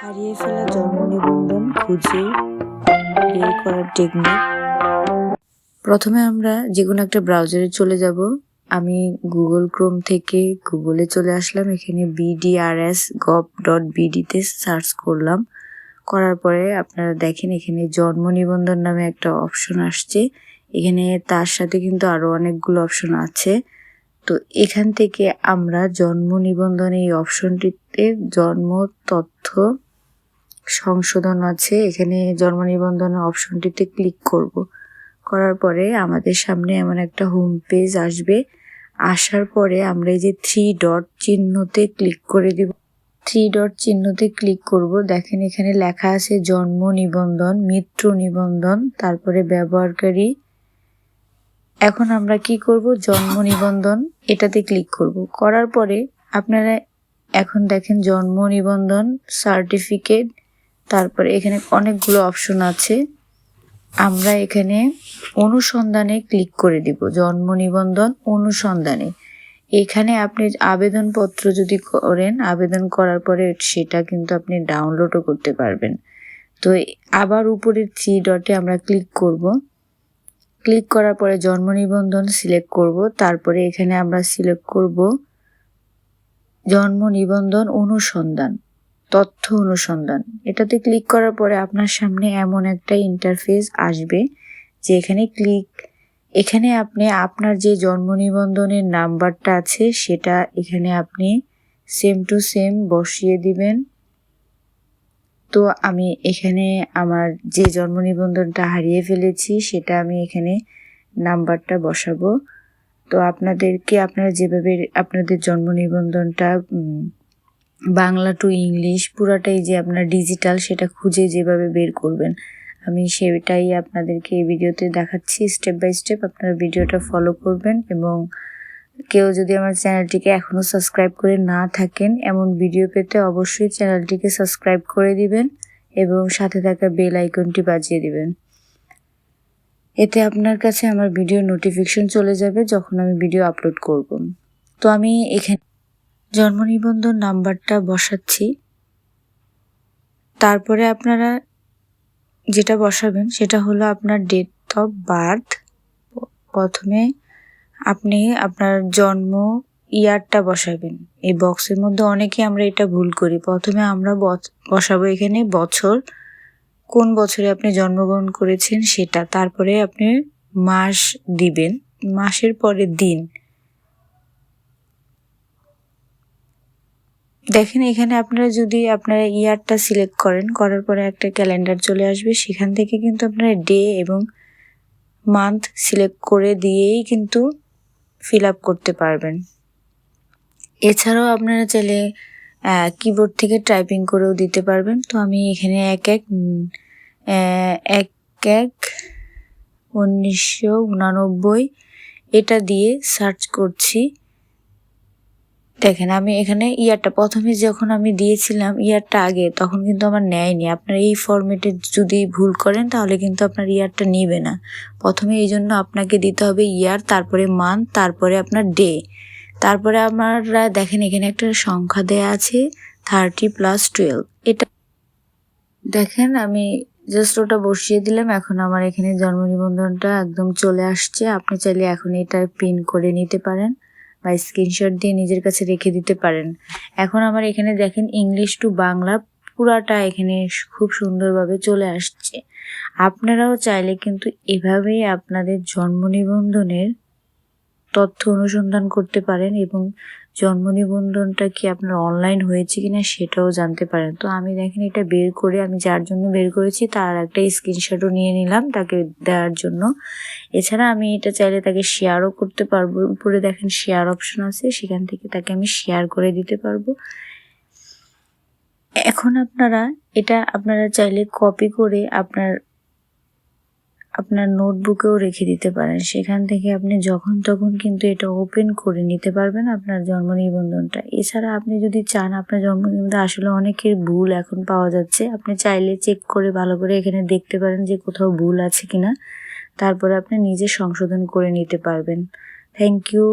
হারিয়ে ফেলা জন্ম নিবন্ধন খুঁজে বের করার টেকনিক। প্রথমে আমরা যে কোনো একটা ব্রাউজারে চলে যাব। আমি গুগল ক্রোম থেকে গুগলে চলে আসলাম। এখানে bdrs.gov.bd তে সার্চ করলাম। করার পরে আপনারা দেখেন এখানে জন্ম নিবন্ধন নামে একটা অপশন আসছে। এখানে তার সাথে কিন্তু আরো অনেকগুলো অপশন আছে। তো এখান থেকে আমরা জন্ম নিবন্ধন এই অপশনটিতে জন্ম তথ্য সংশোধন আছে, এখানে জন্ম নিবন্ধনের অপশনটিতে ক্লিক করব। করার পরে আমাদের সামনে এমন একটা হোম পেজ আসবে। আসার পরে আমরা এই যে 3 ডট চিহ্নতে ক্লিক করে দিব। 3 ডট চিহ্নতে ক্লিক করব। দেখেন এখানে লেখা আছে জন্ম নিবন্ধন, মৃত্যু নিবন্ধন, তারপরে ব্যবহারকারী। এখন আমরা কি করব, জন্ম নিবন্ধন এটাতে ক্লিক করব। করার পরে আপনারা এখন দেখেন জন্ম নিবন্ধন সার্টিফিকেট, তারপরে এখানে অনেকগুলো অপশন আছে। আমরা এখানে অনুসন্ধানে ক্লিক করে দিব, জন্ম নিবন্ধন অনুসন্ধানে। এখানে আপনি আবেদনপত্র যদি করেন, আবেদন করার পরে সেটা কিন্তু আপনি ডাউনলোডও করতে পারবেন। তো আবার উপরের 3 ডটে আমরা ক্লিক করব। ক্লিক করার পরে জন্ম নিবন্ধন সিলেক্ট করব। তারপরে এখানে আমরা সিলেক্ট করব জন্ম নিবন্ধন অনুসন্ধান, তথ্য অনুসন্ধান। এটাতে ক্লিক করার পরে আপনার সামনে এমন একটা ইন্টারফেস আসবে যে এখানে আপনি আপনার যে জন্ম নিবন্ধনের নাম্বারটা আছে সেটা এখানে আপনি সেম টু সেম বসিয়ে দিবেন। তো আমি এখানে আমার যে জন্ম নিবন্ধনটা হারিয়ে ফেলেছি সেটা আমি এখানে নাম্বারটা বসাবো। তো আপনারা যেভাবে আপনাদের জন্ম নিবন্ধনটা বাংলা টু ইংলিশ পুরাটাই যে আপনার ডিজিটাল সেটা খুঁজে যেভাবে বের করবেন, আমি সেটাই আপনাদেরকে এই ভিডিওতে দেখাচ্ছি স্টেপ বাই স্টেপ। আপনারা ভিডিওটা ফলো করবেন এবং কেউ যদি আমার চ্যানেলটিকে এখনও সাবস্ক্রাইব করে না থাকেন, এমন ভিডিও পেতে অবশ্যই চ্যানেলটিকে সাবস্ক্রাইব করে দিবেন এবং সাথে থাকা বেল আইকনটি বাজিয়ে দিবেন। এতে আপনার কাছে আমার ভিডিও নোটিফিকেশন চলে যাবে যখন আমি ভিডিও আপলোড করব। তো আমি এখানে জন্ম নিবন্ধন নাম্বারটা বসাচ্ছি। তারপরে আপনারা যেটা বসাবেন সেটা হলো আপনার ডেট অফ বার্থ। প্রথমে আপনি আপনার জন্ম ইয়ারটা বসাবেন। এই বক্সের মধ্যে অনেকে আমরা এটা ভুল করি। প্রথমে আমরা বসাবো এখানে বছর, কোন বছরে আপনি জন্মগ্রহণ করেছেন সেটা। তারপরে আপনি মাস দিবেন, মাসের পরে দিন। দেখেন এখানে আপনারা ইয়ারটা সিলেক্ট করার পরে একটা ক্যালেন্ডার চলে আসবে। সেখান থেকে কিন্তু আপনারা ডে এবং মান্থ সিলেক্ট করে দিয়েই কিন্তু ফিল আপ করতে পারবেন। এছাড়াও আপনারা চাইলে কিবোর্ড থেকে টাইপিং করেও দিতে পারবেন। তো আমি এখানে 1/1/1999 এটা দিয়ে সার্চ করছি। দেখেন আমি এখানে ইয়ারটা প্রথমে যখন আমি দিয়েছিলাম ইয়ারটা আগে, তখন কিন্তু আমার নেয়নি। আপনারা এই ফরম্যাটে যদি ভুল করেন তাহলে কিন্তু আপনার ইয়ারটা নেবে না। প্রথমে এই জন্য আপনাকে দিতে হবে ইয়ার, তারপরে মান্থ, তারপরে আপনার ডে। তারপরে আপনারা দেখেন এখানে একটা সংখ্যা দেয়া আছে 30+12। এটা দেখেন আমি জাস্ট ওটা বসিয়ে দিলাম। এখন আমার এখানে জন্ম নিবন্ধনটা একদম চলে আসছে। আপনি চাইলে এখন এটা প্রিন্ট করে নিতে পারেন বা স্ক্রিনশট দিয়ে নিজের কাছে রেখে দিতে পারেন। এখন আমার এখানে দেখেন ইংলিশ টু বাংলা পুরাটা এখানে খুব সুন্দরভাবে চলে আসছে। আপনারাও চাইলে কিন্তু এভাবেই আপনাদের জন্ম নিবন্ধনের তথ্য অনুসন্ধান করতে পারেন এবং জন্ম নিবন্ধনটা কি আপনার অনলাইন হয়েছে কিনা সেটাও জানতে পারেন। তো আমি দেখেন এটা বের করে, আমি যার জন্য বের করেছি তার একটা স্ক্রিনশটও নিয়ে নিলাম তাকে দেওয়ার জন্য। এছাড়া আমি এটা চাইলে তাকে শেয়ারও করতে পারবো। উপরে দেখেন শেয়ার অপশন আছে, সেখান থেকে তাকে আমি শেয়ার করে দিতে পারবো। এখন আপনারা চাইলে কপি করে আপনার নোটবুকেও রেখে দিতে পারেন। সেখান থেকে আপনি যখন তখন কিন্তু এটা ওপেন করে নিতে পারবেন আপনার জন্ম নিবন্ধনটা। এছাড়া আপনি যদি চান, আপনার জন্ম নিবন্ধন আসলে অনেকের ভুল এখন পাওয়া যাচ্ছে, আপনি চাইলে চেক করে ভালো করে এখানে দেখতে পারেন যে কোথাও ভুল আছে কিনা। তারপরে আপনি নিজে সংশোধন করে নিতে পারবেন। Thank you.